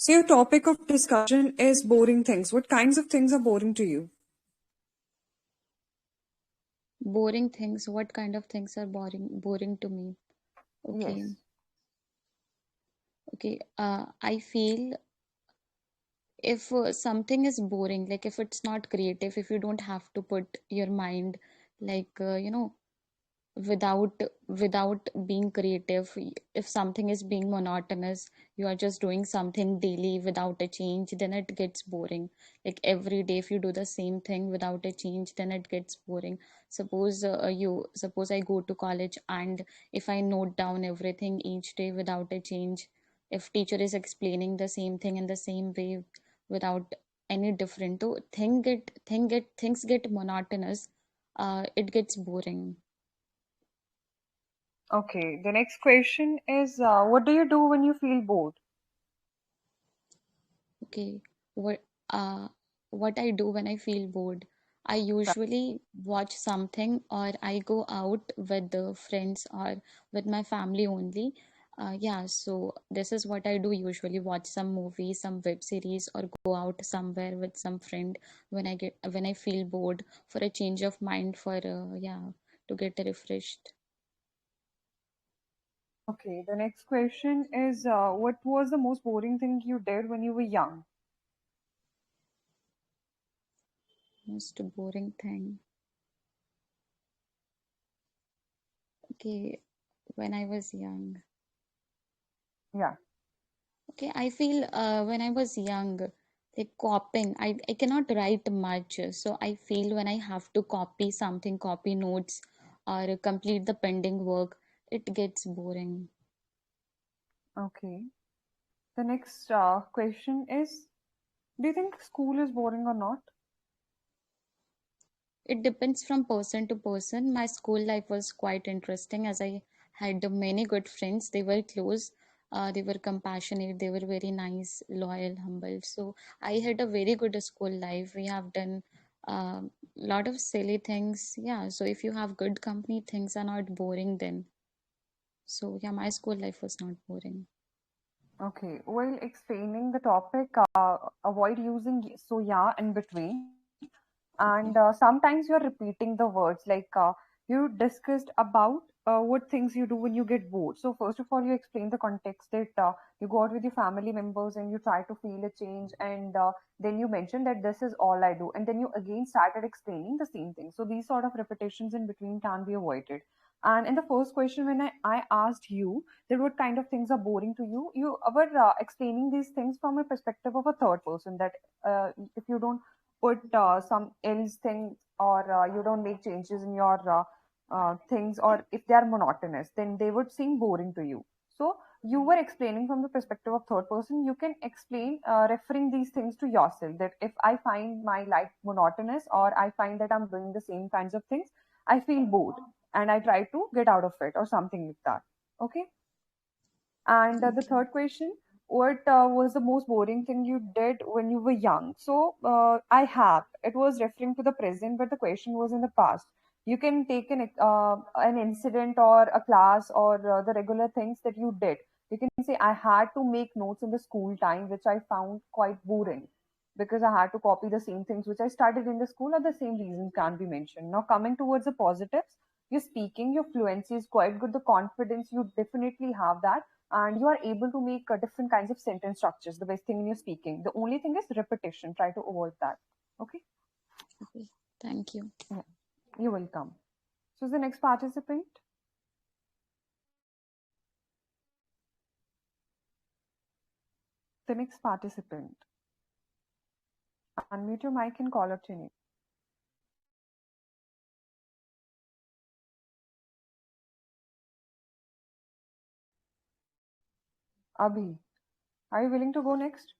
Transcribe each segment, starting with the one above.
So your topic of discussion is boring things. What kinds of things are boring to you? Boring things. What kind of things are boring to me? Okay. Yes. Okay. I feel if something is boring, like if it's not creative, if you don't have to put your mind, like without being creative, if something is being monotonous, you are just doing something daily without a change, then it gets boring. Like every day if you do the same thing without a change, then it gets boring. Suppose I go to college, and if I note down everything each day without a change, if teacher is explaining the same thing in the same way without any different, so things get monotonous. It gets boring. Okay. The next question is what do you do when you feel bored? Okay, what uh what I do when I feel bored, I Right. usually watch something, or I go out with the friends or with my family only. Yeah, so this is what I do usually: watch some movie, some web series, or go out somewhere with some friend when I feel bored, for a change of mind, for yeah, to get refreshed. Okay. The next question is what was the most boring thing you did when you were young? Most boring thing. Okay, when I was young. Yeah. Okay, I feel when I was young, like copying, I cannot write much. So I feel when I have to copy something, copy notes, or complete the pending work, it gets boring. Okay. The next question is do you think school is boring or not? It depends from person to person. My school life was quite interesting, as I had many good friends. They were close, they were compassionate, they were very nice, loyal, humble. So I had a very good school life. We have done a lot of silly things. Yeah, so if you have good company, things are not boring then. So yeah, my school life was not boring. Okay. While explaining the topic, avoid using so yeah in between. And Okay. sometimes you're repeating the words like you discussed about what things you do when you get bored. So first of all you explain the context that you go out with your family members and you try to feel a change, and then you mentioned that this is all I do, and then you again started explaining the same thing. So these sort of repetitions in between can be avoided. And in the first question, when I asked you that what kind of things are boring to you, you were explaining these things from a perspective of a third person, that if you don't put some else thing, or you don't make changes in your things, or if they are monotonous, then they would seem boring to you. So you were explaining from the perspective of third person. You can explain referring these things to yourself, that if I find my life monotonous, or I find that I'm doing the same kinds of things, I feel bored and I try to get out of it or something like that. Okay. And the Okay. third question, what was the most boring thing you did when you were young? So I have. It was referring to the present, but the question was in the past. You can take an incident or a class, or the regular things that you did. You can say I had to make notes in the school time, which I found quite boring because I had to copy the same things which I studied in the school, or the same reasons can be mentioned. Now coming towards the positives, your speaking, your fluency is quite good. The confidence, you definitely have that, and you are able to make different kinds of sentence structures. The best thing in your speaking, the only thing is repetition. Try to avoid that. Okay. Okay. Thank you. Yeah. You're welcome. So the next participant, the next participant, unmute your mic and call out your name. Abhi, are you willing to go next?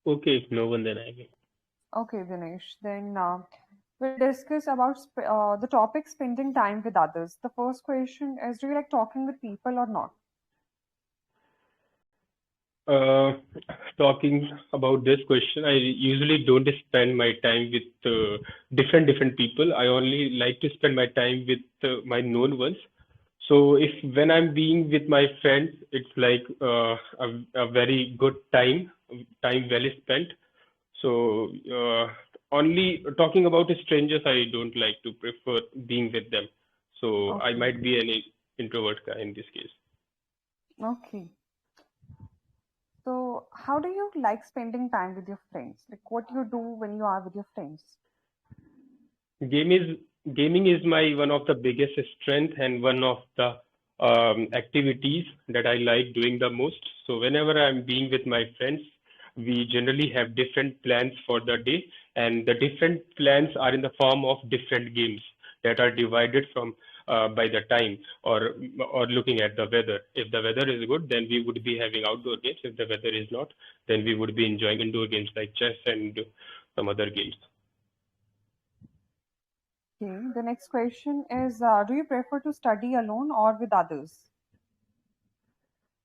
Okay, if no one, then I will. Okay, Dinesh, then we'll discuss about the topic spending time with others. The first question is, do you like talking with people or not? Uh, Talking about this question, I usually don't spend my time with different people. I only like to spend my time with my known ones. So if when I'm being with my friends, it's like a very good time well spent. So only talking about strangers, I don't like to prefer being with them. So I Okay. might be an introvert guy in this case. Okay. So, how do you like spending time with your friends? Like, what you do when you are with your friends? Game is Gaming is my one of the biggest strength and one of the activities that I like doing the most. So whenever I'm being with my friends, we generally have different plans for the day, and the different plans are in the form of different games that are divided from by the time or looking at the weather. If the weather is good, then we would be having outdoor games. If the weather is not, then we would be enjoying indoor games like chess and some other games. Okay. The next question is, do you prefer to study alone or with others?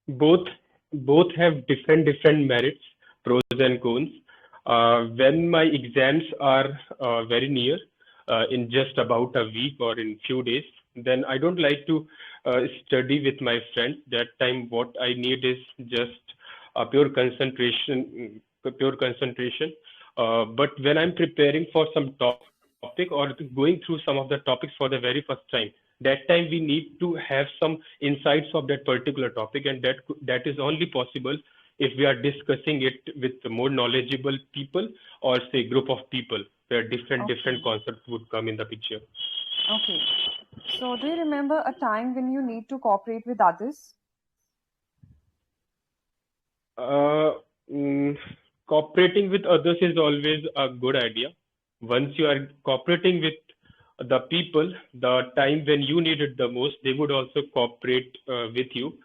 both both have different merits, pros and cons. When my exams are very near, in just about a week or in few days, then I don't like to study with my friends. That time what I need is just a pure concentration. But when I'm preparing for some topic or going through some of the topics for the very first time, that time we need to have some insights of that particular topic, and that is only possible if we are discussing it with more knowledgeable people, or say group of people where Okay. different concepts would come in the picture. Okay. So, do you remember a time when you need to cooperate with others? Uh, mm, Cooperating with others is always a good idea. Once you are cooperating with the people, the time when you need it the most, they would also cooperate with you.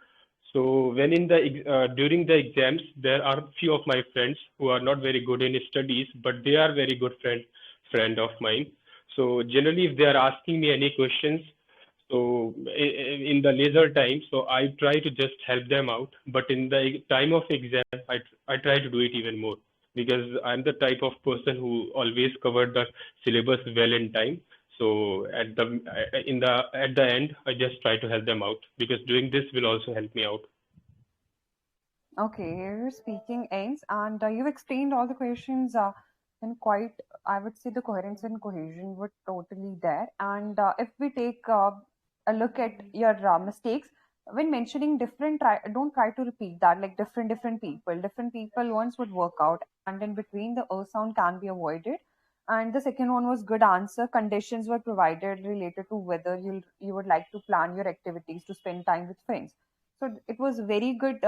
So when during the exams, there are few of my friends who are not very good in studies, but they are very good friend of mine. So generally, if they are asking me any questions, so in the leisure time, so I try to just help them out. But in the time of exam, I try to do it even more, because I'm the type of person who always covered the syllabus well in time. So at the end, I just try to help them out, because doing this will also help me out. Okay, here your speaking ends, and you've explained all the questions and quite, I would say, the coherence and cohesion were totally there. And if we take a look at your mistakes when mentioning different, don't try to repeat that like different people. Different people once would work out, and in between the sound can be avoided. And the second one was good answer. Conditions were provided related to whether you would like to plan your activities to spend time with friends. So it was very good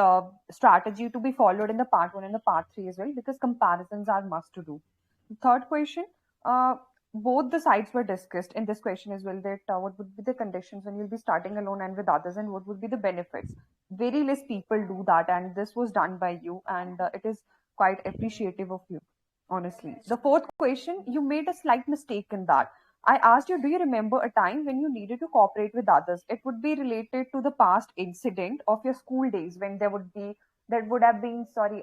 strategy to be followed in the part one and the part three as well, because comparisons are must to do. The third question, uh, both the sides were discussed in this question as well. That what would be the conditions when you'll be starting alone and with others, and what would be the benefits. Very less people do that, and this was done by you, and it is quite appreciative of you. Honestly, the fourth question, you made a slight mistake in that. I asked you, do you remember a time when you needed to cooperate with others? It would be related to the past incident of your school days when there would have been, sorry,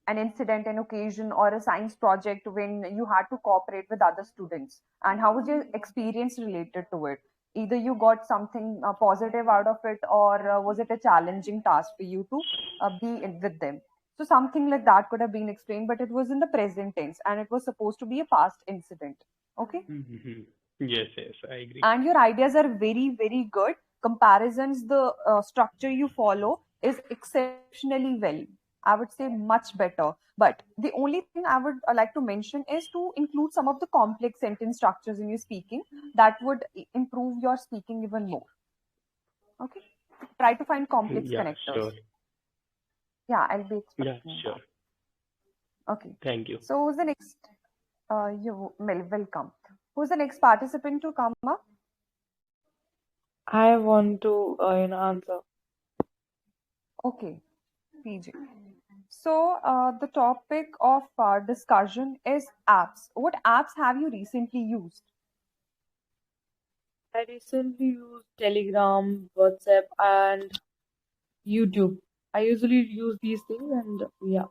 an incident, an occasion, or a science project when you had to cooperate with other students. And how was your experience related to it? Either you got something positive out of it, or was it a challenging task for you to with them? So something like that could have been explained, but it was in the present tense and it was supposed to be a past incident. Okay. Mhm. Yes, I agree. And your ideas are very, very good. Comparisons, the structure you follow is exceptionally well. I would say much better. But the only thing I would like to mention is to include some of the complex sentence structures in your speaking that would improve your speaking even more. Okay. Try to find complex Yeah, connectors. sure. Yeah, I'll be Yeah, expecting sure. that. Okay. Thank you. So who's the next? Welcome. Who's the next participant to come up? I want to, answer. Okay, PJ. So the topic of discussion is apps. What apps have you recently used? I recently used Telegram, WhatsApp, and YouTube. I usually use these things, and yeah,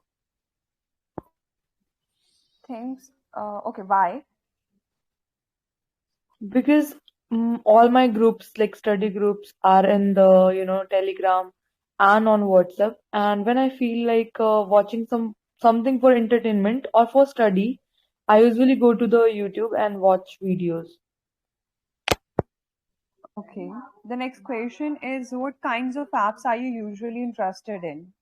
Things. Okay, why? because all my groups, like study groups, are in the Telegram and on WhatsApp. And when I feel like watching something for entertainment or for study, I usually go to the YouTube and watch videos. Okay. The next question is, what kinds of apps are you usually interested in?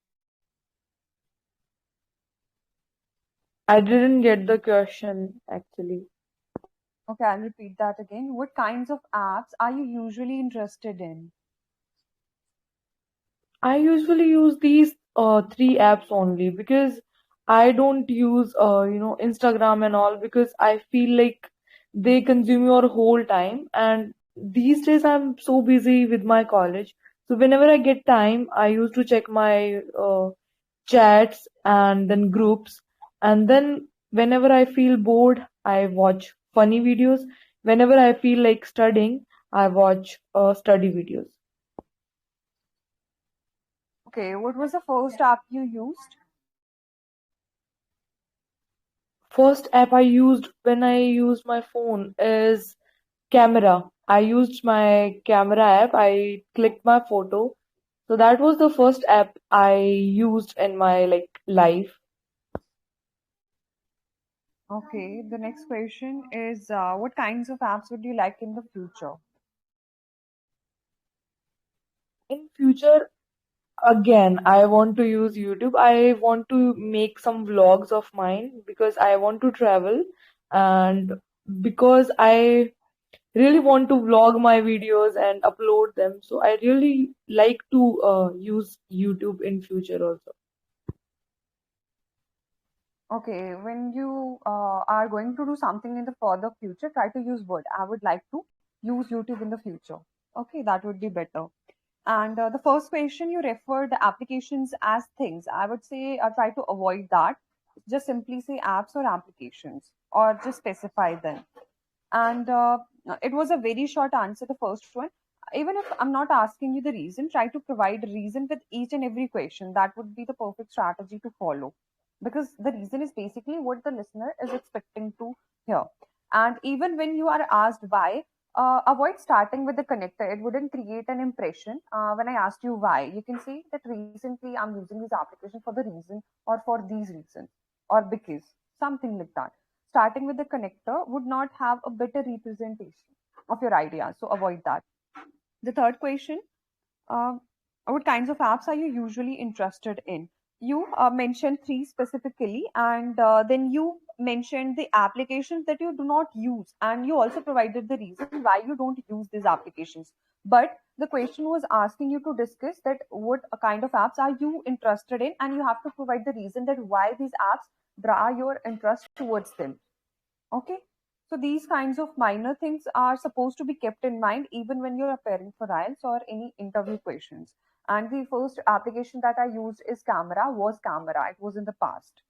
I didn't get the question actually. Okay, I'll repeat that again. What kinds of apps are you usually interested in? I usually use these three apps only because I don't use Instagram and all because I feel like they consume your whole time, and these days I'm so busy with my college. So whenever I get time, I used to check my chats and then groups, and then whenever I feel bored, I watch funny videos. Whenever I feel like studying, I watch study videos. Okay, what was the first app you used? First app I used when I used my phone is camera. I used my camera app. I clicked my photo. So that was the first app I used in my life. Okay, the next question is, what kinds of apps would you like in the future? In future, again, I want to use YouTube. I want to make some vlogs of mine because I want to travel, and because I really want to vlog my videos and upload them. So I really like to use YouTube in future also. Okay, when you are going to do something in the further future, try to use Word. I would like to use YouTube in the future. Okay, that would be better. And the first question, you referred the applications as things. I would say try to avoid that. Just simply say apps or applications, or just specify them. And it was a very short answer, the first one. Even if I'm not asking you the reason, try to provide a reason with each and every question. That would be the perfect strategy to follow, because the reason is basically what the listener is expecting to hear. And even when you are asked why, avoid starting with the connector. It wouldn't create an impression. When I asked you why, you can say that recently I'm using this application for the reason, or for these reasons, or because, something like that. Starting with the connector would not have a better representation of your idea. So avoid that. The third question, uh, what kinds of apps are you usually interested in? You mentioned three specifically, and then you mentioned the applications that you do not use, and you also provided the reason why you don't use these applications. But the question was asking you to discuss that what kind of apps are you interested in, and you have to provide the reason that why these apps draw your interest towards them. Okay. So these kinds of minor things are supposed to be kept in mind even when you're preparing for IELTS or any interview questions. And the first application that I used is Camera, was Camera. It was in the past.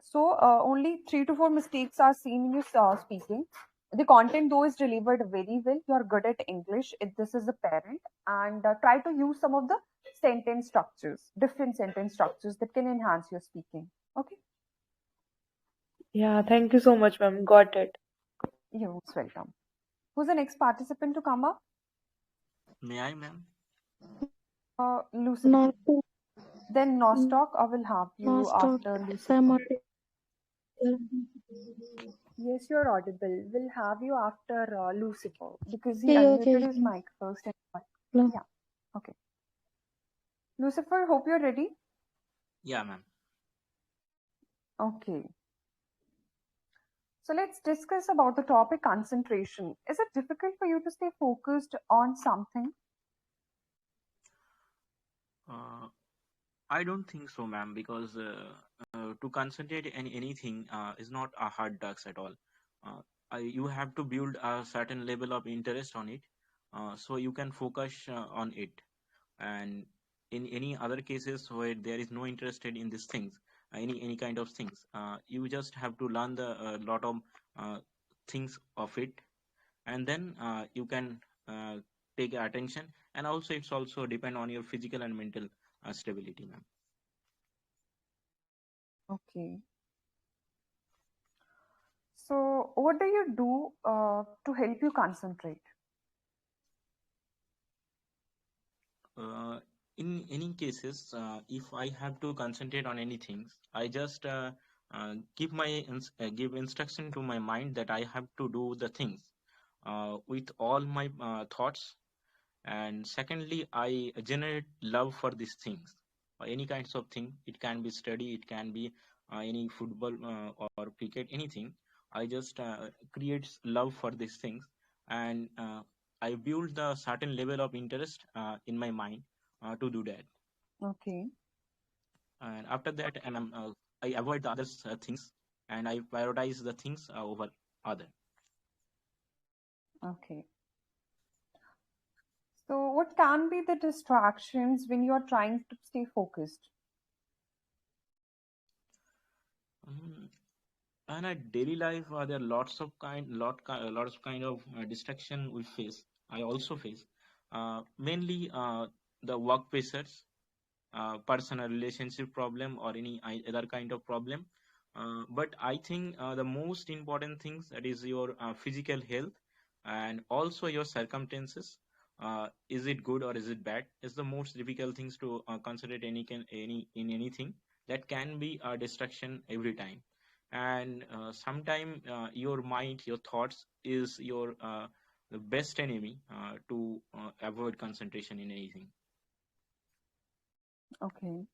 So only 3 to 4 mistakes are seen in your speaking. The content though is delivered very well. You are good at English. If this is a parent, and try to use some of the sentence structures, different sentence structures that can enhance your speaking. Okay. Yeah, thank you so much, ma'am. Got it. You're most welcome. Who's the next participant to come up? May I, ma'am? Lucifer. Not to Then Nostock, I will have you last out. after If I'm Lucifer. audible. Yes, you're audible. We'll have you after Lucifer because he Okay, unmuted okay. his mic first. And Hello. yeah, okay. Lucifer, hope you're ready. Yeah, ma'am. Okay. So let's discuss about the topic concentration. Is it difficult for you to stay focused on something? Uh, I don't think so, ma'am, because to concentrate in anything is not a hard task at all. You have to build a certain level of interest on it, so you can focus on it. And in any other cases where there is no interested in these things, any kind of things, you just have to learn the lot of uh, things of it, and then you can take attention. And also it's also depend on your physical and mental stability, ma'am. Okay. So, what do you do to help you concentrate? Uh, in any cases, if I have to concentrate on anything, I just give instruction to my mind that I have to do the things with all my thoughts. And secondly, I generate love for these things, any kinds of thing. It can be study, it can be any football or cricket, anything. I just creates love for these things, and I build the certain level of interest in my mind to do that. Okay. And after that, I avoid the other things, and I prioritize the things over other. Okay. So, what can be the distractions when you are trying to stay focused? Mm, and at daily life, there are lots of kind of distraction we face. I also face mainly the work pressures, personal relationship problem, or any other kind of problem. But I think the most important things, that is your physical health and also your circumstances. Is it good or is it bad? Is the most difficult things to consider any in anything that can be a distraction every time. And sometime your mind, your thoughts is your the best enemy to avoid concentration in anything. Okay.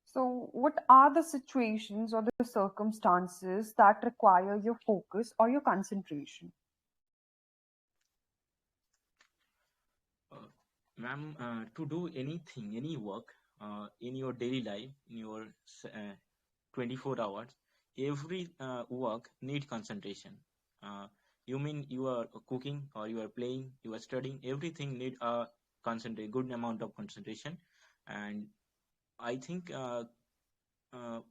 So, what are the situations or the circumstances that require your focus or your concentration? Uh, Ma'am, to do anything, any work in your daily life, in your 24 hours, every work need concentration. Uh, you mean you are cooking or you are playing, you are studying, everything need a good amount of concentration. And I think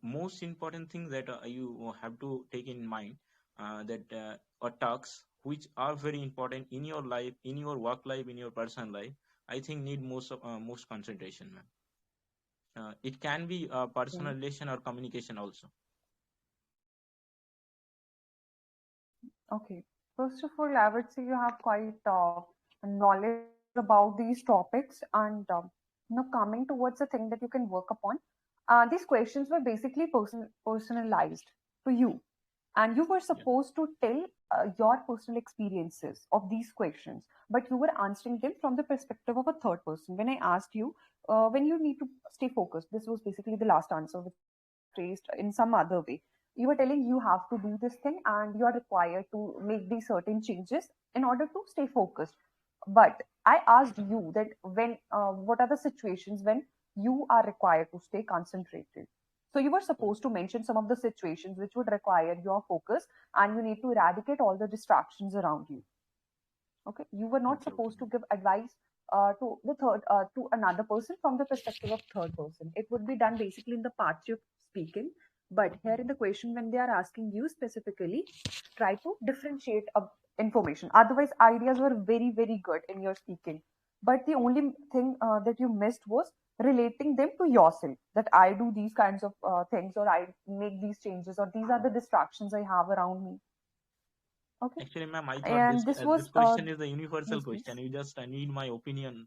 most important thing that you have to take in mind that tasks which are very important in your life, in your work life, in your personal life, I think need most concentration, ma'am. It can be personal Okay. relation or communication also. Okay. First of all, I would say you have quite knowledge about these topics, and coming towards the thing that you can work upon. These questions were basically personalized to you, and you were Yeah. supposed to tell your personal experiences of these questions, but you were answering them from the perspective of a third person. When I asked you when you need to stay focused, this was basically the last answer which I phrased in some other way. You were telling you have to do this thing and you are required to make these certain changes in order to stay focused. But I asked you that when what are the situations when you are required to stay concentrated. So you were O- supposed to mention some of the situations which would require your focus, and you need to eradicate all the distractions around you. Okay, you were not okay, okay, supposed to ma'am. give advice to another person from the perspective of third person. It would be done basically in the parts you're speaking, but here in the question when they are asking you specifically, try to differentiate information. Otherwise, ideas were very very good in your speaking, but the only thing that you missed was relating them to yourself, that I do these kinds of things, or I make these changes, or these are the distractions I have around me. Okay. Actually, ma'am, I thought And this this was question is a universal yes, question. please. You just need my opinion.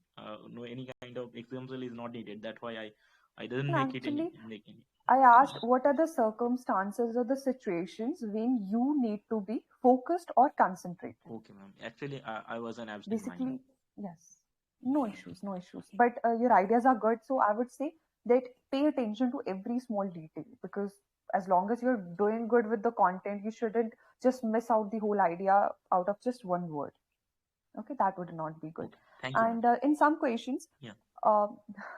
No, any kind of example is not needed. That's why I didn't No, make it any actually, make any. I asked Yes. what are the circumstances or the situations when you need to be focused or concentrated. Okay, ma'am. Actually, I was an absent mind. Basically, yes, no issues, no issues. But your ideas are good, so I would say that pay attention to every small detail, because as long as you're doing good with the content, you shouldn't just miss out the whole idea out of just one word. Okay, that would not be good. Okay. Thank you, ma'am. And in some questions, Yeah. um,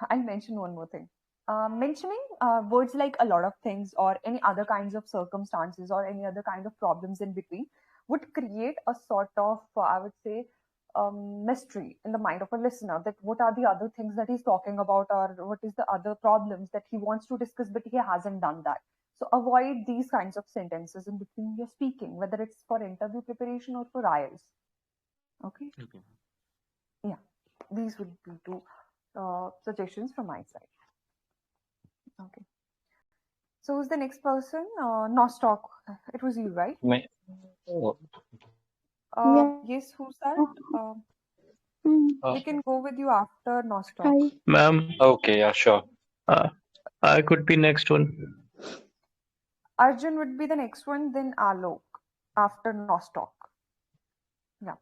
I'll mention one more thing. Mentioning words like a lot of things or any other kinds of circumstances or any other kind of problems in between would create a sort of, I would say, mystery in the mind of a listener, that what are the other things that he's talking about, or what is the other problems that he wants to discuss, but he hasn't done that. So avoid these kinds of sentences in between your speaking, whether it's for interview preparation or for IELTS. Okay. Okay. Yeah, these would be two. suggestions from my side. Okay. So who's the next person? Nostock. It was you, right? Oh, Yes, who's that? We uh, can go with you after Nostock. Ma'am, okay, yeah, sure. uh, I could be next one. Arjun would be the next one, then Alok after Nostock. Yeah.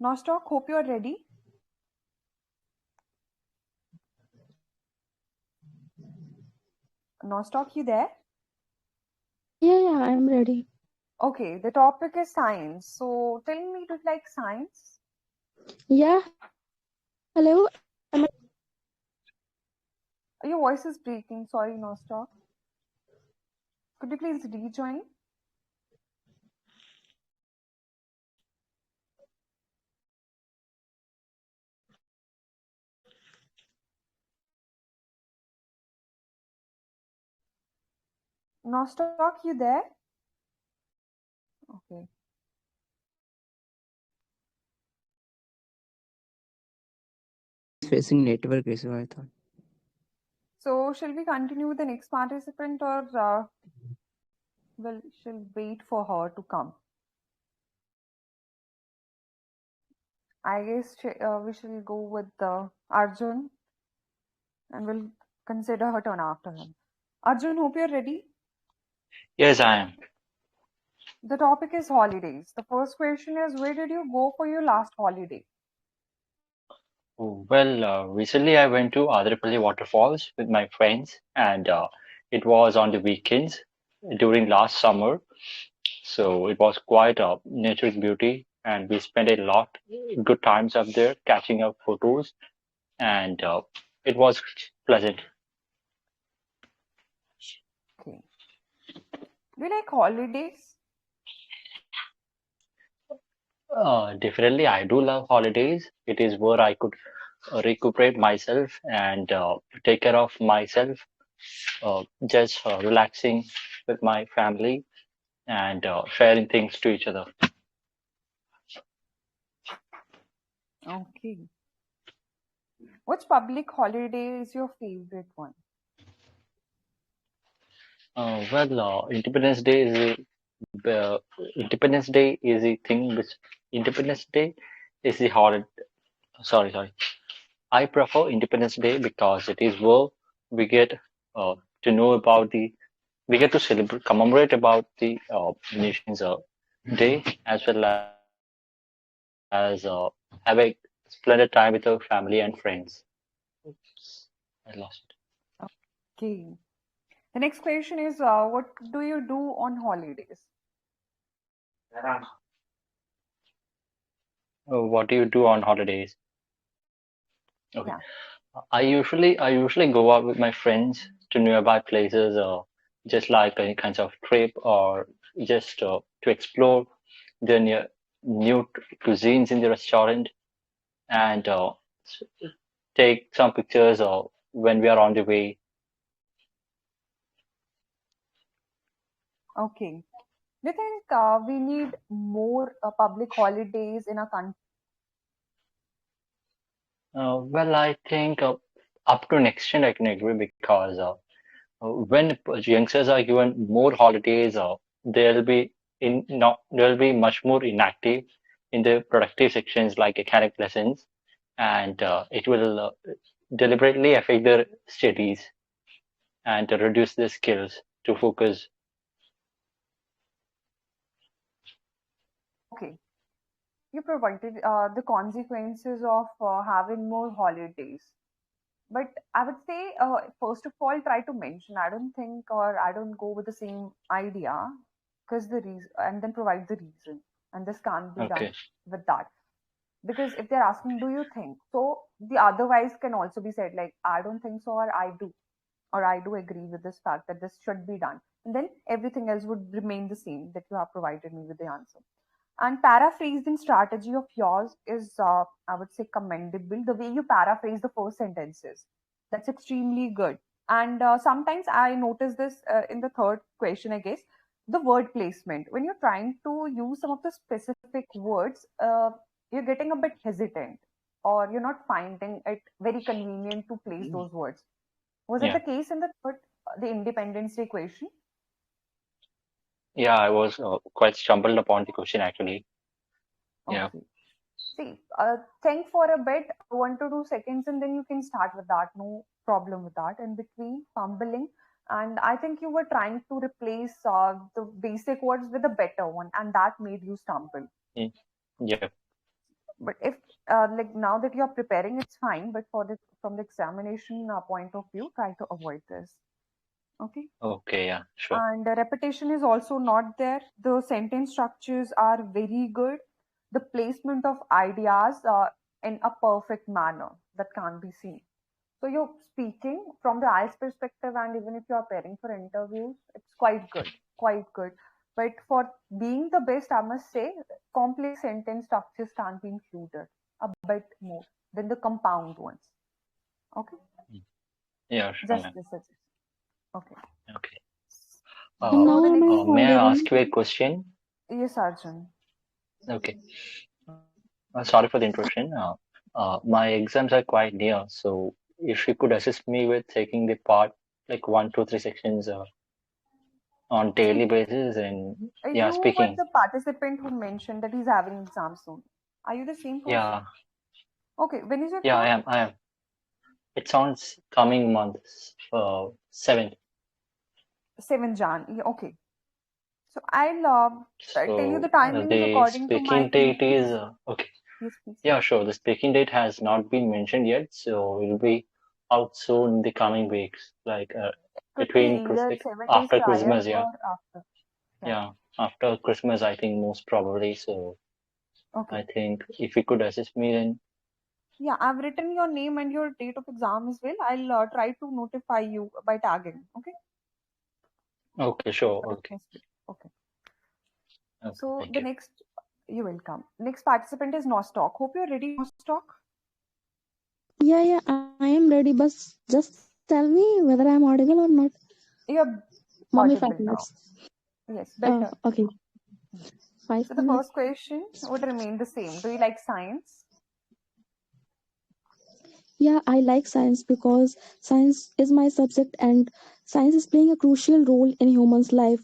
Nostock, hope you are ready. Nostock, you there? Yeah, I'm ready. Okay, the topic is science. So tell me, do you like science? Yeah, hello. Your voice is breaking. Sorry, Nostock. Could you please rejoin? Nostock, you there? Okay. Facing network issue, I thought. So shall we continue with the next participant, or shall wait for her to come? I guess we shall go with Arjun, and we'll consider her turn after him. Arjun, hope you're ready. Yes, I am. The topic is holidays. The first question is, where did you go for your last holiday? Well, recently I went to Adirapalli waterfalls with my friends, and it was on the weekends during last summer. So it was quite a natural beauty, and we spent a lot good times up there, catching up photos, and it was pleasant. Okay. Do you like holidays? Definitely, I do love holidays. It is where I could recuperate myself and take care of myself, just relaxing with my family and sharing things to each other. Okay. Which public holiday is your favorite one? Independence Day is uh, Independence Day is the thing which Independence Day is the holiday. Sorry. I prefer Independence Day because it is where we get to know about we get to celebrate, commemorate about the nation's day, as well as have a splendid time with our family and friends. Oops, I lost it. Okay. The next question is, what do you do on holidays? What do you do on holidays? Okay. Yeah. I usually go out with my friends to nearby places, just like any kinds of trip or just to explore the new cuisines in the restaurant and take some pictures when we are on the way. Okay. Do you think we need more public holidays in our country? Well, I think up to an extent I can agree because when youngsters are given more holidays, they'll be they'll be much more inactive in the productive sections like academic lessons, and it will deliberately affect their studies and reduce their skills to focus. Okay. You provided the consequences of having more holidays. But I would say, first of all, try to mention. I don't think, or I don't go with the same idea, because the reason, and then provide the reason, and this can't be Okay. done with that. Because if they're asking, do you think? So the otherwise can also be said, like, I don't think so, or I do agree with this fact that this should be done. And then everything else would remain the same that you have provided me with the answer. And paraphrasing strategy of yours is, I would say, commendable. The way you paraphrase the first sentences, that's extremely good. And sometimes I notice this in the third question, I guess, the word placement. When you're trying to use some of the specific words, you're getting a bit hesitant. or you're not finding it very convenient to place those words. Was it Yeah. the case in the third, the Independence Day question? Yeah, I was quite stumbled upon the question actually. Yeah. Okay. See, think for a bit, 1 to 2 seconds, and then you can start with that. No problem with that. In between, fumbling. And I think you were trying to replace the basic words with a better one, and that made you stumble. Mm, yeah. But if like now that you're preparing, it's fine. But for the from the examination point of view, try to avoid this. Okay. Okay. Yeah. Sure. And the repetition is also not there. The sentence structures are very good. The placement of ideas in a perfect manner that can't be seen. So you're speaking from the IELTS perspective, and even if you're preparing for interviews, it's quite good, quite good. But for being the best, I must say, complex sentence structures can be included a bit more than the compound ones. Okay, Mm. Yeah. Sure, just ma'am. this is okay. Okay. And So now the am I next, May I audible? ask you a question? yes, Arjun. Okay. Sorry for the interruption. My exams are quite near, so if you could assist me with taking the part like 1, 2, 3 sections on See, daily basis and yeah, you were speaking. the participant who mentioned that he's having exams soon. Are you the same person? Yeah, Okay, when is your yeah, turn? I am. It sounds coming month, 7th. 7 Jan. Yeah, okay. So I'll tell you the So timings the according to my speaking date is convenience. okay. Yes, please. Yeah, sure. The speaking date has not been mentioned yet, so it will be out soon in the coming weeks, like Could be between either like 7 days after prior Christmas. Yeah, or after. Yeah. yeah, after Christmas, I think most probably. So Okay. I think if you could assist me, then Yeah, I've written your name and your date of exam as well. I'll try to notify you by tagging. Okay. okay, sure, But okay, mostly. Okay. okay, So thank the you. next, you will come. Next participant is Nostock. Hope you're ready, Nostock. Yeah, yeah, I am ready, but just tell me whether I'm audible or not. You're Mommy, five audible minutes. now. Yes, better. Okay, Hmm. 5 So the minutes. first question would remain the same. Do you like science? Yeah, I like science because science is my subject and science is playing a crucial role in humans' life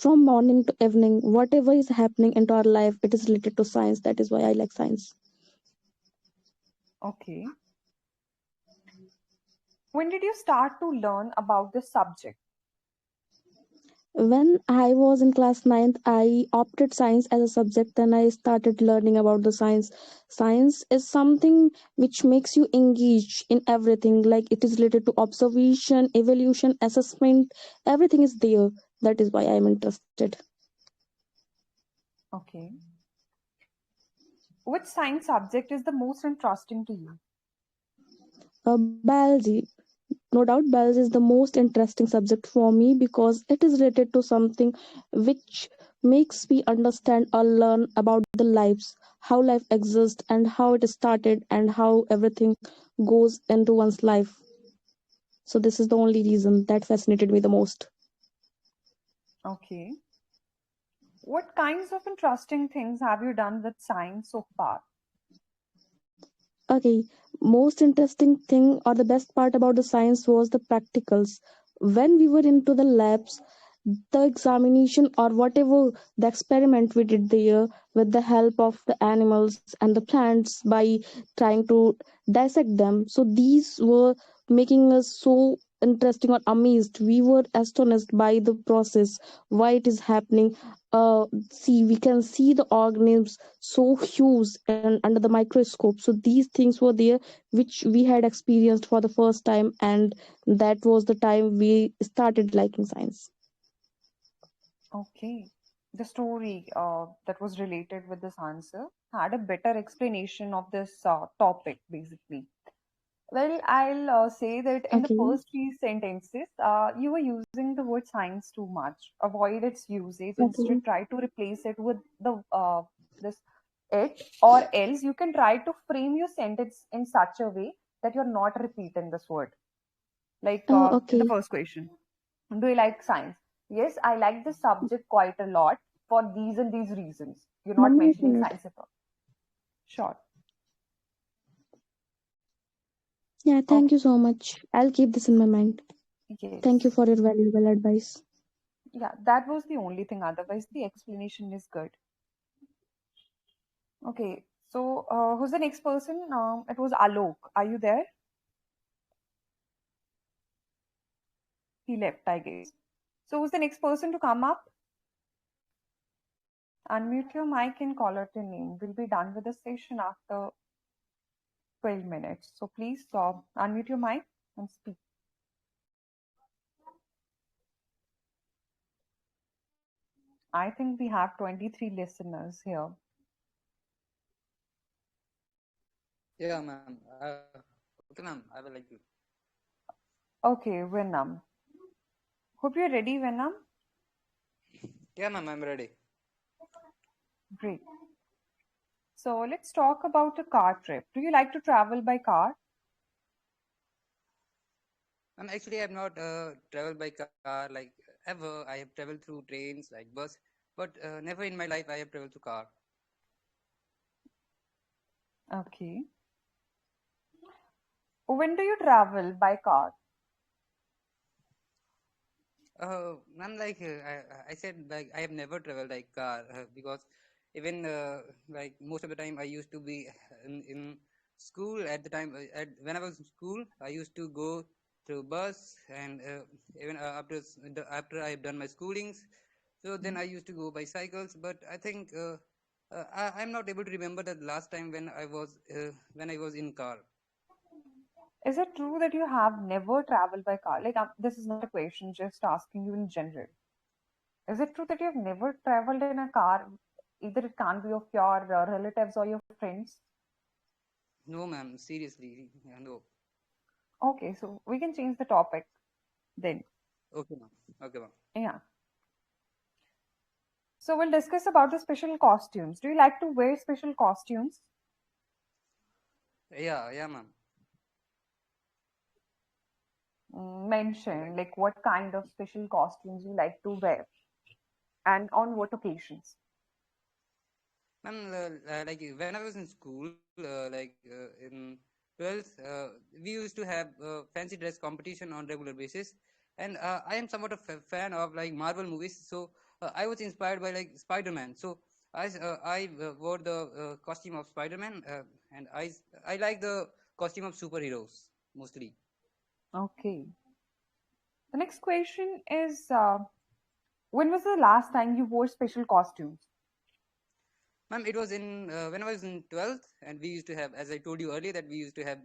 from morning to evening. Whatever is happening into our life, it is related to science. That is why I like science. Okay. When did you start to learn about the subject? When I was in class 9th, I opted science as a subject. Then I started learning about the science. Science is something which makes you engage in everything. Like it is related to observation, evolution, assessment. Everything is there. That is why I am interested. Okay. Which science subject is the most interesting to you? Biology. No doubt, biology is the most interesting subject for me because it is related to something which makes me understand or learn about the lives, how life exists, and how it is started, and how everything goes into one's life. So, this is the only reason that fascinated me the most. Okay. What kinds of interesting things have you done with science so far? Okay, most interesting thing or the best part about the science was the practicals. When we were into the labs, the examination or whatever the experiment we did there with the help of the animals and the plants by trying to dissect them. So these were making us so interesting or amazed. We were astonished by the process, why it is happening. See, we can see the organisms so huge and under the microscope. So these things were there which we had experienced for the first time, and that was the time we started liking science. Okay. The story that was related with this answer had a better explanation of this topic, basically. Well, I'll say that in the Okay. first three sentences, you were using the word science too much. Avoid its usage. Okay. Instead, try to replace it with the this it, or else you can try to frame your sentence in such a way that you're not repeating this word. Like in the Okay. first question, do you like science? Yes, I like this subject quite a lot for these and these reasons. You're not Mommy, 8 mentioning minutes. science at all. Sure. Yeah, thank you so much. I'll keep this in my mind. Thank you Yes. for your valuable advice. Yeah, that was the only thing. Otherwise, the explanation is good. Okay. So, who's the next person? It was Alok. Are you there? He left, I guess. So, who's the next person to come up? Unmute your mic and call out your name. We'll be done with the session after 12 minutes. So, please unmute your mic and speak. I think we have 23 listeners here. Yeah, ma'am. Okay, ma'am. I will like you. Okay, Vinam. Hope you're ready, Vinam. Yeah, ma'am. I'm ready. Great. So let's talk about a car trip. Do you like to travel by car? Actually, I have not traveled by car like ever. I have traveled through trains like bus, but never in my life I have traveled through car. Okay. When do you travel by car? Ma'am, like I said, like I have never traveled like car because even like most of the time I used to be in school at the time when I was in school I used to go through bus and even after I have done my schoolings, so then I used to go by cycles. But I think I'm not able to remember the last time when I was in car. Is it true that you have never traveled by car? Like, this is not a question, just asking you in general. Is it true that you have never traveled in a car? Either it can't be of your relatives or your friends. No, ma'am. Seriously, no. Okay, so we can change the topic then. Okay, ma'am. Okay, ma'am. Yeah. So we'll discuss about the special costumes. Do you like to wear special costumes? Yeah, ma'am. Mention like what kind of special costumes you like to wear and on what occasions. Ma'am, like when I was in school, in 12th, we used to have fancy dress competition on regular basis, and I am somewhat a fan of like Marvel movies, so I was inspired by like Spider-Man. So I wore the costume of Spider-Man, and I like the costume of superheroes mostly. Okay. The next question is when was the last time you wore special costumes? Ma'am, it was in when I was in 12th, and we used to have, as I told you earlier, that we used to have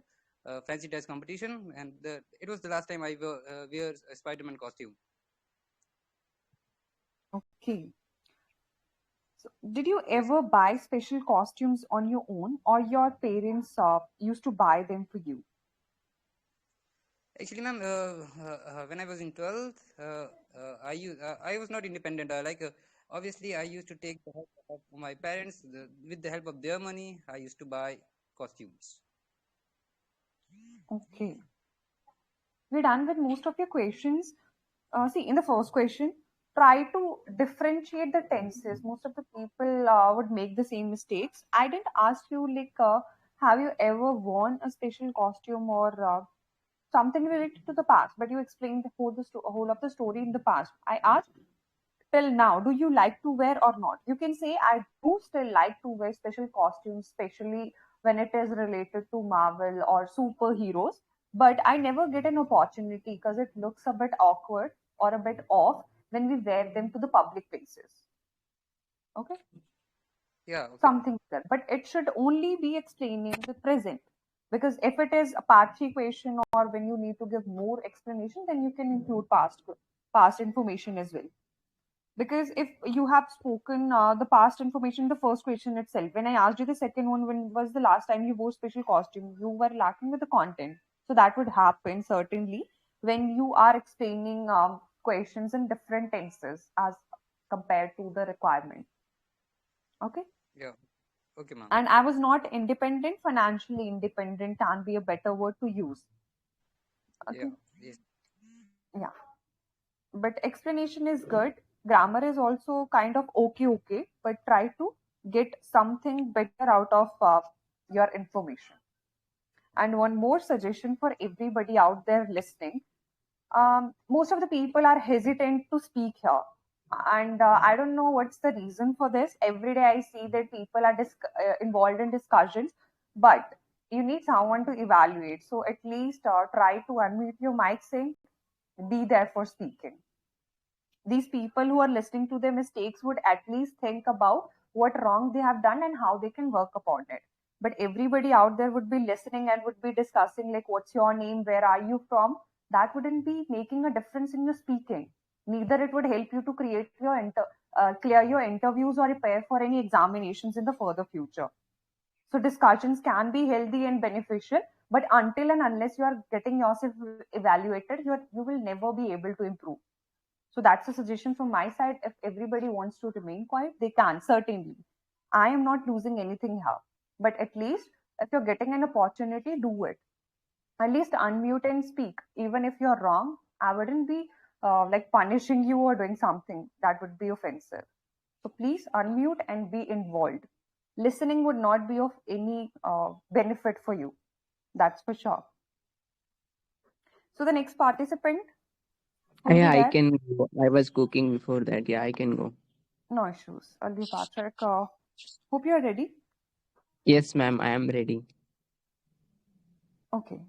fancy dress competition, and it was the last time I wear a Spider-Man costume. Okay. So, did you Yes. ever buy special costumes on your own, or your parents used to buy them for you? Actually, ma'am, when I was in 12th, I was not independent. Obviously, I used to take the help of my parents. With the help of their money, I used to buy costumes. Okay. We're done with most of your questions. See, in the first question, try to differentiate the tenses. Most of the people would make the same mistakes. I didn't ask you, like, have you ever worn a special costume or something related to the past? But you explained whole of the story in the past. I asked, till now, do you like to wear or not? You can say, I do still like to wear special costumes, especially when it is related to Marvel or superheroes, but I never get an opportunity because it looks a bit awkward or a bit off when we wear them to the public places. Okay, Yeah, okay, ma'am. something like that, but it should only be explaining the present, because if it is a patchy question or when you need to give more explanation, then you can include past information as well. Because if you have spoken the past information in the first question itself, when I asked you the second one, when was the last time you wore special costume, you were lacking with the content. So that would happen certainly when you are explaining questions in different tenses as compared to the requirement. Okay. Yeah, okay, ma'am. And I was not independent, financially independent can be a better word to use. Yeah, Okay. yes. Yeah, but explanation is good. Grammar is also kind of okay, but try to get something better out of your information. And one more suggestion for everybody out there listening. Most of the people are hesitant to speak here. And I don't know what's the reason for this. Every day I see that people are involved in discussions, but you need someone to evaluate. So at least try to unmute your mic, saying, be there for speaking. These people who are listening to their mistakes would at least think about what wrong they have done and how they can work upon it. But everybody out there would be listening and would be discussing, like, what's your name, where are you from? That wouldn't be making a difference in your speaking. Neither it would help you to create your clear your interviews or prepare for any examinations in the further future. So discussions can be healthy and beneficial, but until and unless you are getting yourself evaluated, you will never be able to improve. So that's a suggestion from my side. If everybody wants to remain quiet, they can, certainly. I am not losing anything here. But at least if you're getting an opportunity, do it. At least unmute and speak. Even if you're wrong, I wouldn't be like punishing you or doing something that would be offensive. So please unmute and be involved. Listening would not be of any benefit for you. That's for sure. So the next participant will be Yeah, I there. can go. I was cooking before that. Yeah, I can go. No issues. I'll be Patrick. Hope you're ready. Yes, ma'am, I am ready. Okay.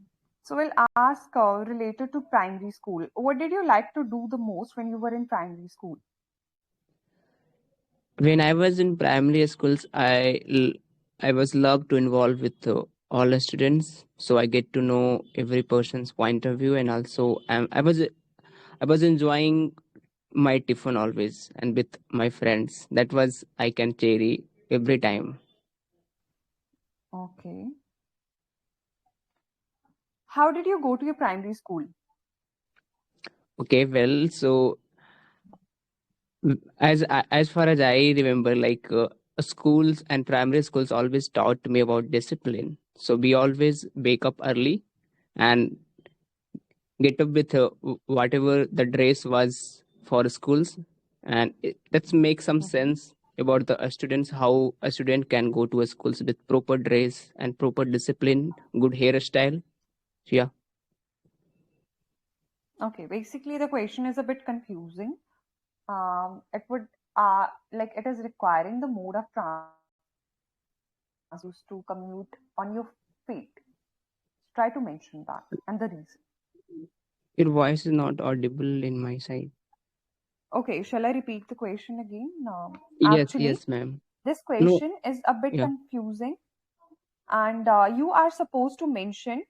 So we'll ask related to primary school. What did you like to do the most when you were in primary school? When I was in primary schools, I was loved to involve with all the students, so I get to know every person's point of view, and also I was enjoying my tiffin always and with my friends. That was I can cherry every time. Okay. How did you go to your primary school? Okay, well, so as far as I remember, like schools and primary schools always taught me about discipline. So we always wake up early and get up with whatever the dress was for schools, and let's make some Mhm. sense about the students, how a student can go to a schools with proper dress and proper discipline, good hairstyle. So, yeah. Okay. Basically, the question is a bit confusing. It would like it is requiring the mode of transport used to commute on your feet. Try to mention that and the reason. Your voice is not audible in my side. Okay, shall I repeat the question again? Yes, Actually, yes, ma'am. this No. question is a bit Yeah. confusing, and you are supposed to mention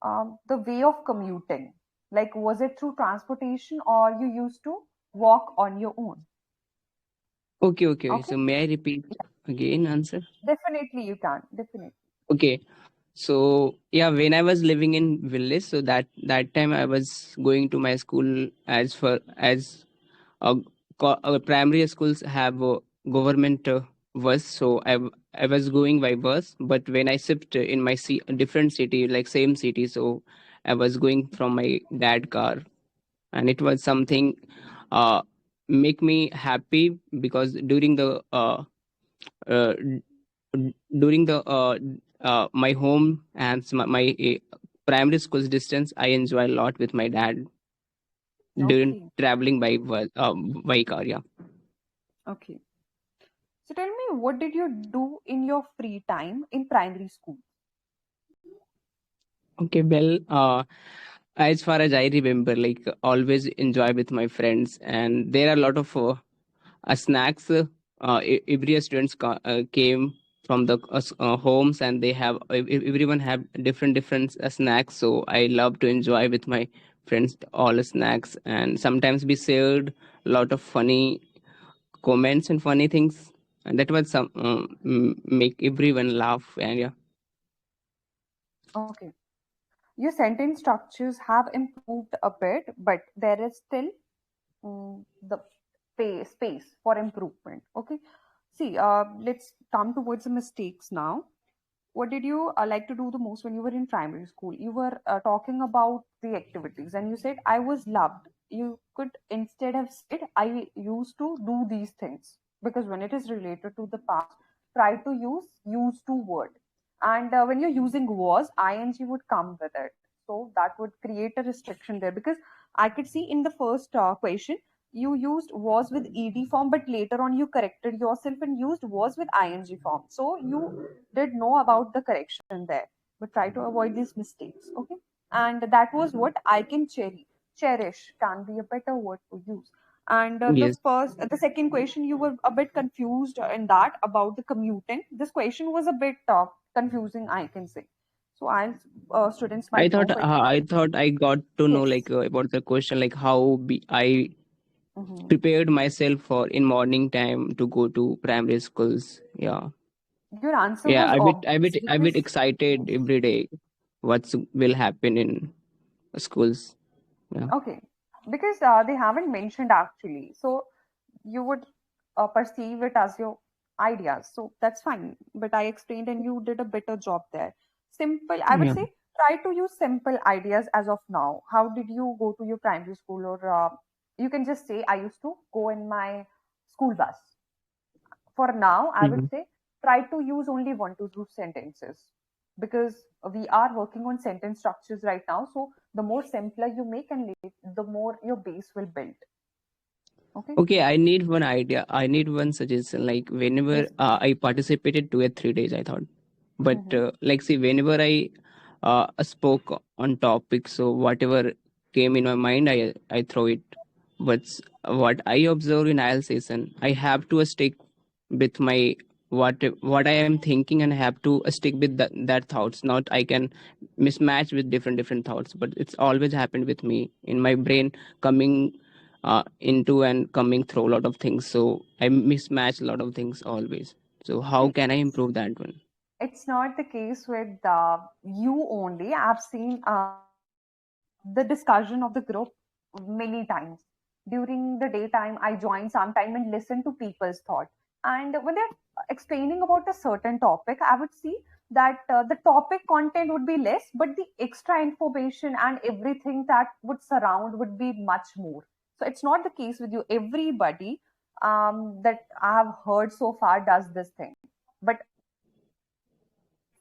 the way of commuting. Like, was it through transportation or you used to walk on your own? Okay. Okay, So may I repeat yeah, again answer? definitely you can. Definitely. Okay. So yeah, when I was living in village, so that time I was going to my school as for as primary schools have government bus, so I was going by bus. But when I shift in my different city, like same city, so I was going from my dad car, and it was something uh make me happy because uh, during the my home and my primary school's distance, I enjoy a lot with my dad during Okay, traveling by car. Yeah. okay. So tell me, what did you do in your free time in primary school? Okay. Well, as far as I remember, like always enjoy with my friends, and there are a lot of snacks. Every students came from the homes, and they have everyone have different snacks. So I love to enjoy with my friends all the snacks, and sometimes we shared a lot of funny comments and funny things, and that was some make everyone laugh. And yeah. Okay. Your sentence structures have improved a bit, but there is still the space for improvement. Okay. See, let's come towards the mistakes now. What did you like to do the most when you were in primary school? You were talking about the activities and you said, I was loved. You could instead have said, I used to do these things, because when it is related to the past, try to use to word. And when you're using was, ing would come with it. So that would create a restriction there, because I could see in the first question you used was with ed form, but later on you corrected yourself and used was with ing form. So you did know about the correction there, but try to avoid these mistakes. Okay. And that was what I can cherish can be a better word to use. And Yes, the second question, you were a bit confused in that about the commuting. This question was a bit confusing, I can say. So students I might know, thought but I got to know yes. about the question, like how I Hmm. prepared myself for in morning time to go to primary schools. Yeah, Your answer yeah. was obvious I bit because excited yes. every day. What's will happen in schools? Yeah, Okay, because they haven't mentioned actually, so you would perceive it as your ideas. So that's fine. But I explained and you did a better job there. Simple, I would yeah. say, try to use simple ideas as of now. How did you go to your primary school? Or you can just say, I used to go in my school bus. For now, I would Mhm. say, try to use only one to two sentences, because we are working on sentence structures right now. So the more simpler you make and the more your base will build. Okay. Okay, I need one idea. I need one suggestion. Like whenever Yes, please. I participated 2 or 3 days, I thought, but Mm-hmm. like see, whenever I spoke on topic, so whatever came in my mind, I throw it. But what I observe in IELTS session, I have to stick with my what I am thinking, and I have to stick with that thoughts. Not I can mismatch with different thoughts, but it's always happened with me in my brain, coming into and coming through a lot of things. So I mismatch a lot of things always. So how See, can I improve that one? it's not the case with you only. I've seen the discussion of the group many times. During the daytime, I join sometime and listen to people's thought. And when they're explaining about a certain topic, I would see that the topic content would be less, but the extra information and everything that would surround would be much more. So it's not the case with you. Everybody that I have heard so far does this thing. But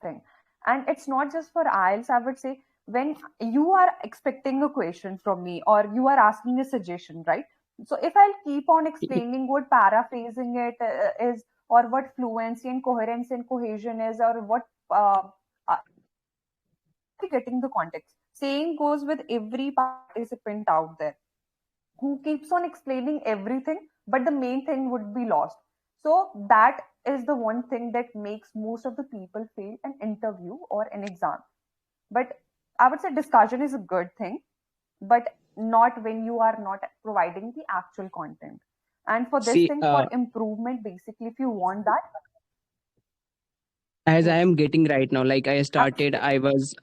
thing. And it's not just for IELTS, I would say, when you are expecting a question from me or you are asking a suggestion, right? So if I'll keep on explaining what paraphrasing it is, or what fluency and coherence and cohesion is, or what getting the context. Same goes with every participant out there who keeps on explaining everything, but the main thing would be lost. So that is the one thing that makes most of the people fail an interview or an exam. But I would say discussion is a good thing, but not when you are not providing the actual content. And for this See, thing, for improvement, basically, if you want that, as I yes, am getting right now, like I started, absolutely.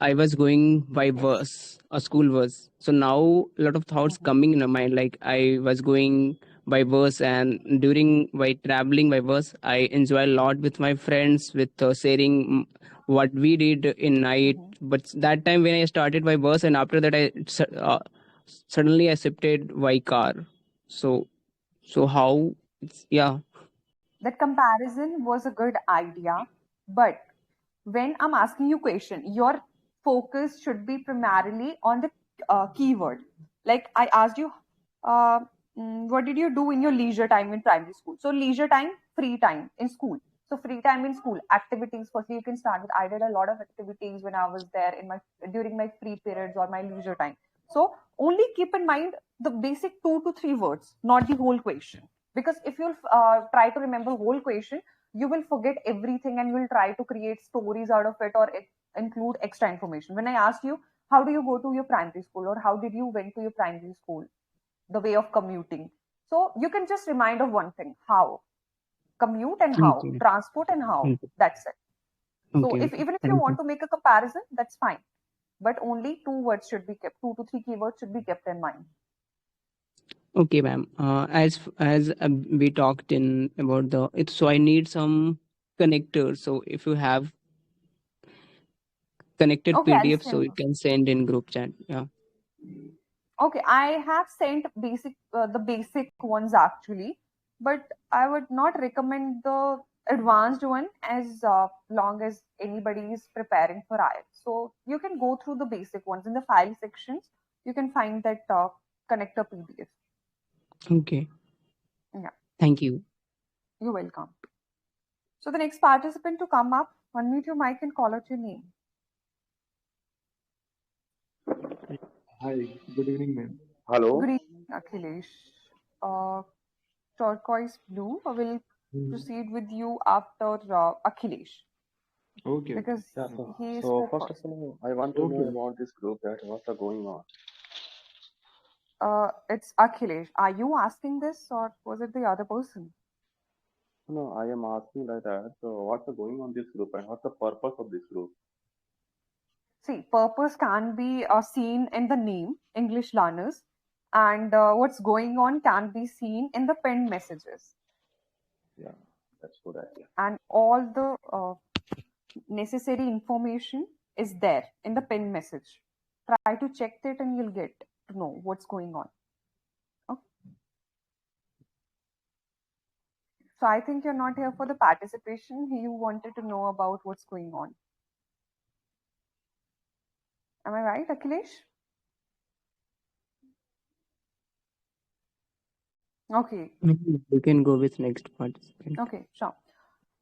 I was going by Yes. verse, a school verse. So now a lot of thoughts Mhm. coming in my mind. Like I was going by verse, and during by traveling by verse, I enjoy a lot with my friends, with sharing what we did in night. Mhm. But that time when I started by verse, and after that suddenly I shifted by car. So how? Yeah. That comparison was a good idea, but when I'm asking you question, your focus should be primarily on the keyword. Like I asked you, uh, what did you do in your leisure time in primary school? So leisure time, free time in school. So free time in school, activities. Firstly, you can start with. I did a lot of activities when I was there in my during my free periods or my leisure time. So only keep in mind the basic 2 to 3 words, not the whole question. Because if you'll try to remember whole question, you will forget everything and you will try to create stories out of it or include extra information. When I asked you, how do you go to your primary school or how did you went to your primary school, the way of commuting, so you can just remind of one thing: how commute and how Okay. transport and how. Okay. That's it. So Okay. if Okay. even if you Thank you. want to make a comparison, that's fine, but only 2 words should be kept, 2 to 3 keywords should be kept in mind. Okay, ma'am. As we talked in about the it, so I need some connectors. So if you have connected Okay, I'll PDF, so send. you can send in group chat. Yeah. Okay, I have sent the basic ones actually, but I would not recommend the advanced one as long as anybody is preparing for IELTS. So you can go through the basic ones in the file sections. You can find that connector PDF. Okay. Yeah, Thank you. you're welcome. So the next participant to come up, unmute your mic and call out your name. Hi, good evening, ma'am. Hello. Good evening, Akhilesh. Turquoise blue. I will Hmm. proceed with you after Akhilesh Okay, okay. because Yeah, he so spoke first of first. all, I want to know about this group that what's going on. It's Akhilesh. Are you asking this or was it the other person? No, I am asking like that. So what's going on this group and what's the purpose of this group? See, purpose can be seen in the name, English learners, and what's going on can be seen in the pinned messages. Yeah, that's good idea. And all the necessary information is there in the pinned message. Try to check it and you'll get to know what's going on. Okay. So I think you're not here for the participation. You wanted to know about what's going on. Am I right, Akhilesh? Okay. Maybe you can go with next participant. Okay, sure.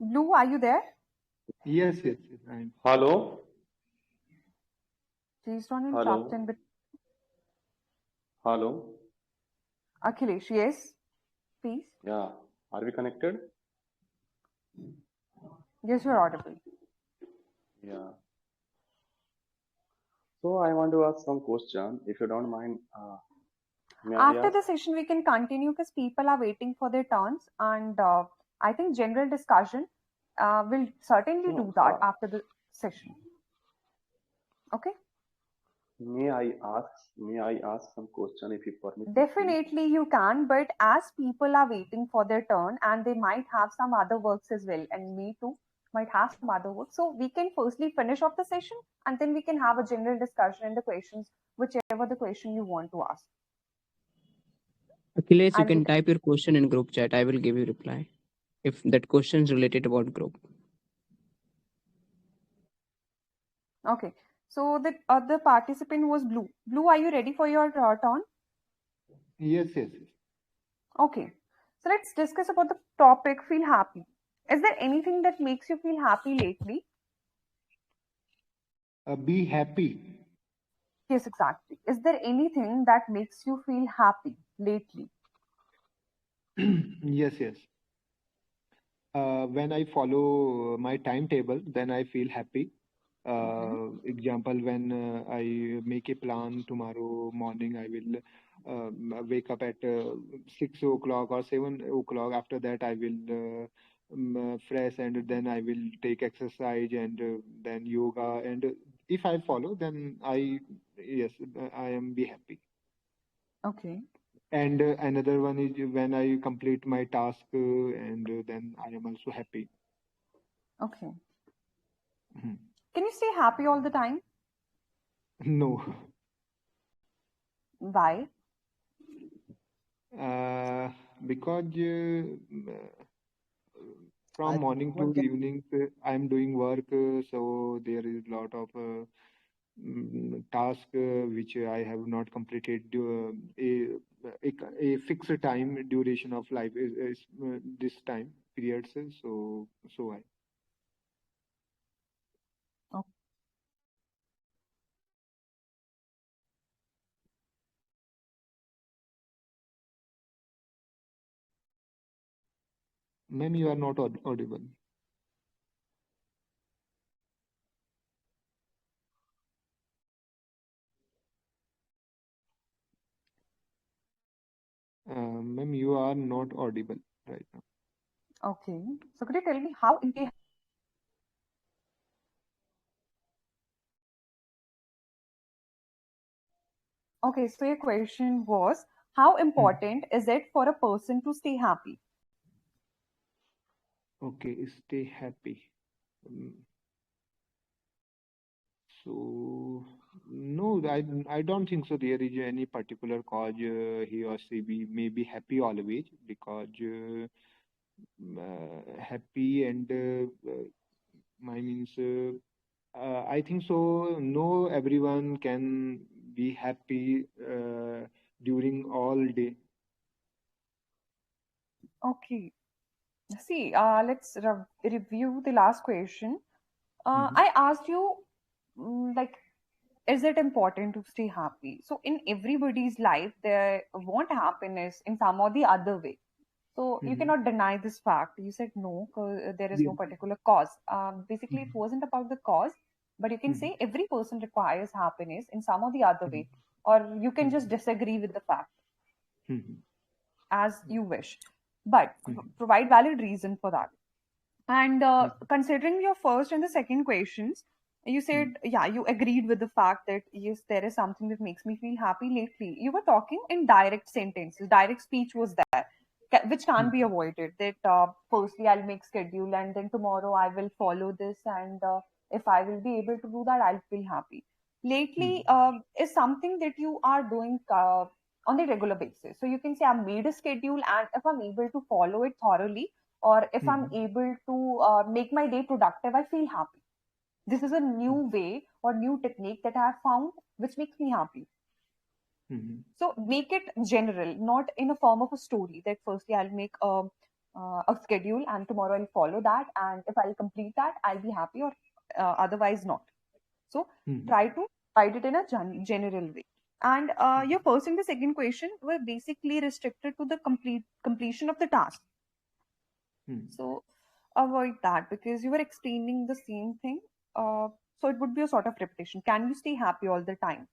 Blue, are you there? Yes, yes, yes. Hello. Please don't interrupt Hello. in between. Hello. Akhilesh, yes, please. Yeah. Are we connected? Yes, you're audible. Yeah. So I want to ask some question, if you don't mind. May I After ask? the session, we can continue because people are waiting for their turns, and I think general discussion will certainly No. do that after the session. Okay. May I ask? May I ask some question if you permit me, please? Definitely you can, but as people are waiting for their turn and they might have some other works as well, and me too might have some other work. So we can firstly finish off the session and then we can have a general discussion and the questions, whichever the question you want to ask. Akhilesh, you I'll can give. type your question in group chat. I will give you reply if that question is related about group. Okay. So the other participant was Blue. Blue, are you ready for your turn? Yes, yes, yes. Okay. So let's discuss about the topic feel happy. Is there anything that makes you feel happy lately? Be happy. Yes, exactly. Is there anything that makes you feel happy lately? Yes, yes. When I follow my timetable, then I feel happy. Example, when I make a plan tomorrow morning, I will wake up at 6 o'clock or 7 o'clock. After that, I will fresh and then I will take exercise and then yoga. And if I follow, then yes, I am be happy. Okay. And another one is when I complete my task, and then I am also happy. Okay. Mhm. Can you stay happy all the time? No. Why? Uh, because from morning to evening, I am doing work, so there is a lot of task which I have not completed. A fixed time duration of life is this time periods. So I. Oh, Ma'am, you are not audible. Ma'am, you are not audible right now. okay. So could you tell me how Okay, so your question was how important is it for a person to stay happy? Okay, stay happy. Um, So no, I don't think so. There is any particular cause he or she may be happy always because happy and I means I think so. No, everyone can be happy during all day. Okay. See, let's review the last question. Mhm. I asked you, like, is it important to stay happy? So, in everybody's life, they want happiness in some or the other way. So, you Mhm. cannot deny this fact. You said no, because there is Yeah. no particular cause. Basically, it Mhm. wasn't about the cause, but you can Mhm. say every person requires happiness in some or the other Mhm. way, or you can just Mhm. disagree with the fact Mhm. as you wish, but Mhm. provide valid reason for that. And Mhm. considering your first and the second questions, you said, Mhm. yeah, you agreed with the fact that yes, there is something that makes me feel happy lately. You were talking in direct sentences. Direct speech was there, which can't be Mhm. avoided. That firstly, I'll make schedule, and then tomorrow I will follow this, and if I will be able to do that, I'll feel happy. Lately, Mhm. is something that you are doing on a regular basis. So you can say, I made a schedule, and if I'm able to follow it thoroughly, or if I'm Mhm. able to make my day productive, I feel happy. This is a Mhm. new way or new technique that I have found which makes me happy. Mhm. So make it general, not in a form of a story that firstly I'll make a schedule and tomorrow I'll follow that, and if I'll complete that, I'll be happy, or otherwise not. So Mhm. try to write it in a general way. And your first and the second question were basically restricted to the completion of the task. Mhm. So avoid that because you were explaining the same thing. So it would be a sort of repetition. Can you stay happy all the time?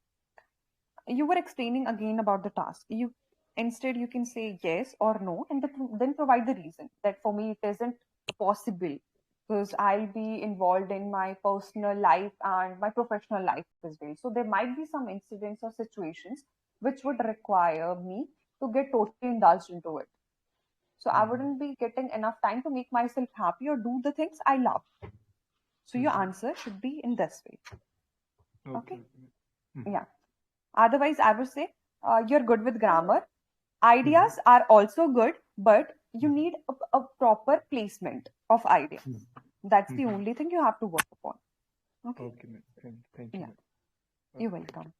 You were explaining again about the task. You instead you can say yes or no, and then provide the reason that for me it isn't possible because I'll be involved in my personal life and my professional life as well. So there might be some incidents or situations which would require me to get totally indulged into it. So I Mhm. wouldn't be getting enough time to make myself happy or do the things I love. So your Mhm. answer should be in this way. Okay. Okay. Okay. Mhm. Yeah. Otherwise, I would say you're good with grammar. Mhm. Ideas are also good, but you Mhm. need a proper placement of idea. Mhm. That's the Mhm. only thing you have to work upon. Okay. Okay, ma'am. Thank you, Yeah. ma'am. You're Okay. welcome.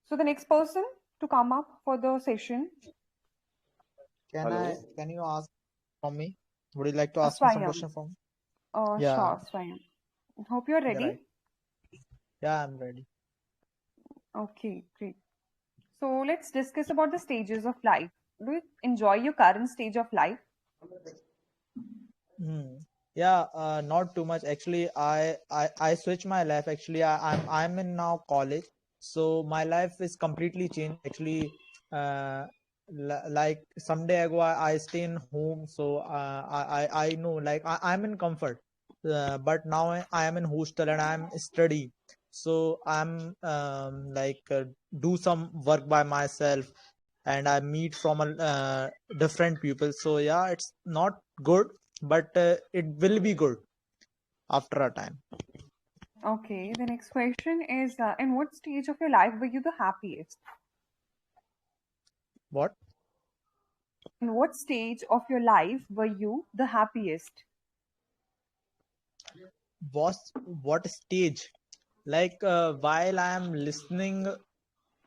So the next person to come up for the session, Can Hello. I? Can you ask from me? Would you like to ask me some Swayam. question from me? Sure, Yeah. Swayam. Hope you're Yeah. ready. Right. Yeah, I'm ready. Okay, great. So let's discuss about the stages of life. Do you enjoy your current stage of life? Hmm. Yeah. Not too much. Actually, I switched my life. Actually, I'm in now college, so my life is completely changed. Actually, uh, like some day ago, I stay in home, so I know like I'm in comfort. But now I am in hostel and I'm study. So I'm like do some work by myself and I meet from a different people. So yeah, it's not good, but it will be good after a time. Okay, the next question is in what stage of your life were you the happiest? What In what stage of your life were you the happiest? was what stage? Like while I am listening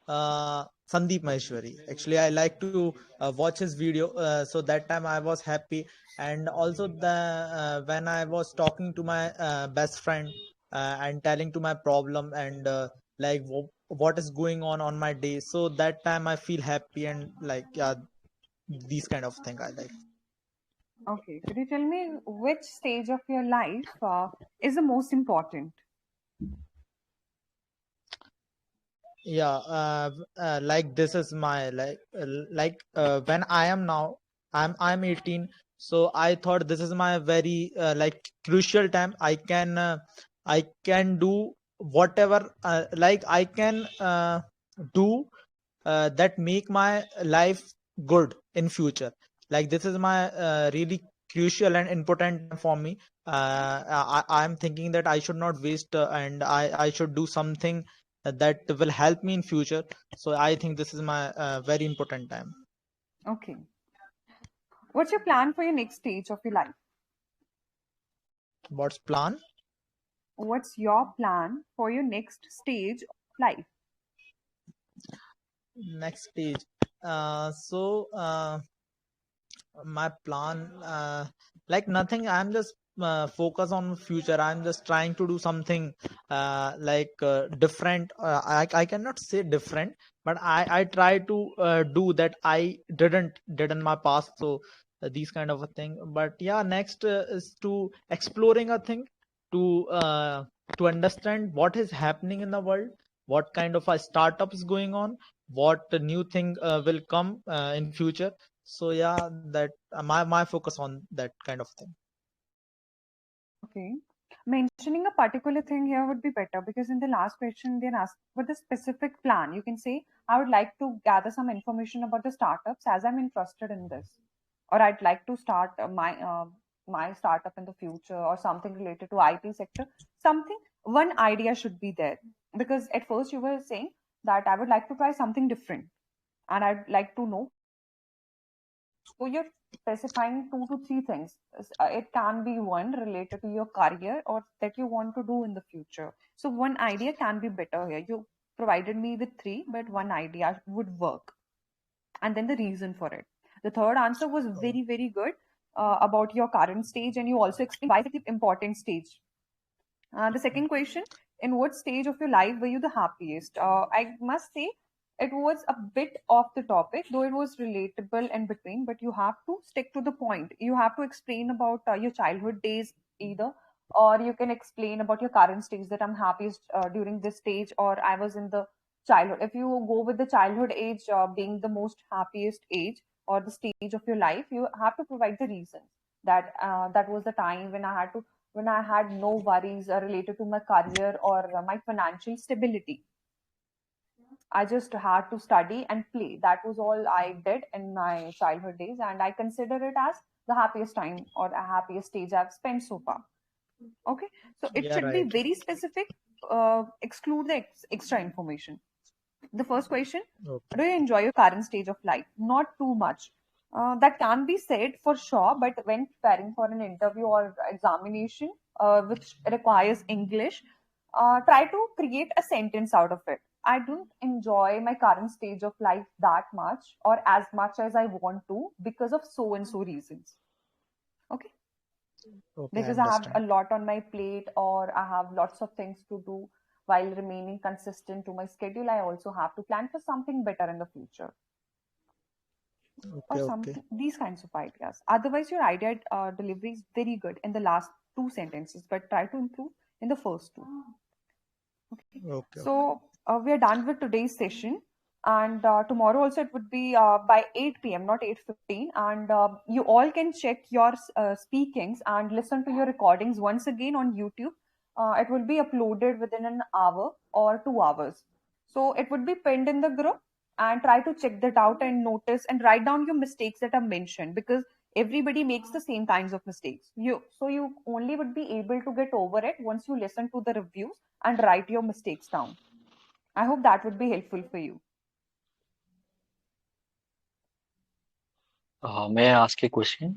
Sandeep Maheshwari. Actually, I like to watch his video. So that time I was happy, and also the when I was talking to my best friend and telling to my problem and like what is going on my day. So that time I feel happy and like yeah, these kind of thing I like. Okay, could you tell me which stage of your life is the most important? Yeah, like this is my when I am now I'm 18, so I thought this is my very like crucial time. I can do whatever like I can do that make my life good in future. Like this is my really crucial and important time for me. I'm thinking that I should not waste and I should do something that will help me in future. So I think this is my very important time. Okay, What's your plan for your next stage of your life? What's plan? What's your plan for your next stage of life? Next stage. So my plan, like nothing. I'm just focus on future. I'm just trying to do something different. I cannot say different, but I try to do that I did in my past. So these kind of a thing. But yeah, next is to exploring a thing, to understand what is happening in the world, what kind of a startup is going on, what new thing will come in future. So yeah, that my focus on that kind of thing. Okay. Mentioning a particular thing here would be better because in the last question they asked for the specific plan. You can say, I would like to gather some information about the startups as I'm interested in this, or I'd like to start my startup in the future, or something related to IT sector. Something, one idea should be there, because at first you were saying that I would like to try something different and I'd like to know. So you're specifying two to three things. It can be one related to your career or that you want to do in the future. So one idea can be better here. You provided me with three, but one idea would work. And then the reason for it. The third answer was very, very good about your current stage, and you also explained why is it an important stage. The second question, in what stage of your life were you the happiest? I must say it was a bit off the topic, though it was relatable in between, but you have to stick to the point. You have to explain about your childhood days either, or you can explain about your current stage that I'm happiest during this stage, or I was in the childhood. If you go with the childhood age being the most happiest age or the stage of your life, you have to provide the reasons that that was the time when I had no worries related to my career or my financial stability. I just had to study and play. That was all I did in my childhood days, and I consider it as the happiest time or the happiest stage I've spent so far. Okay, so it Yeah, should be right. very specific, exclude the extra information. The first question, Okay. do you enjoy your current stage of life? Not too much. That can be said for sure, but when preparing for an interview or examination, which requires English, try to create a sentence out of it. I don't enjoy my current stage of life that much or as much as I want to because of so and so reasons. Okay, Okay, I because I have a understand. lot on my plate or I have lots of things to do while remaining consistent to my schedule. I also have to plan for something better in the future or Okay, okay, something, these kinds of ideas. Otherwise, your idea delivery is very good in the last two sentences, but try to improve in the first two. Okay. okay, okay. So we are done with today's session. And tomorrow also it would be by 8 p.m., not 8:15. And you all can check your speakings and listen to your recordings once again on YouTube. It will be uploaded within an hour or 2 hours. So it would be pinned in the group, and try to check that out and notice and write down your mistakes that are mentioned, because everybody makes the same kinds of mistakes. You only would be able to get over it once you listen to the reviews and write your mistakes down. I hope that would be helpful for you. May I ask a question?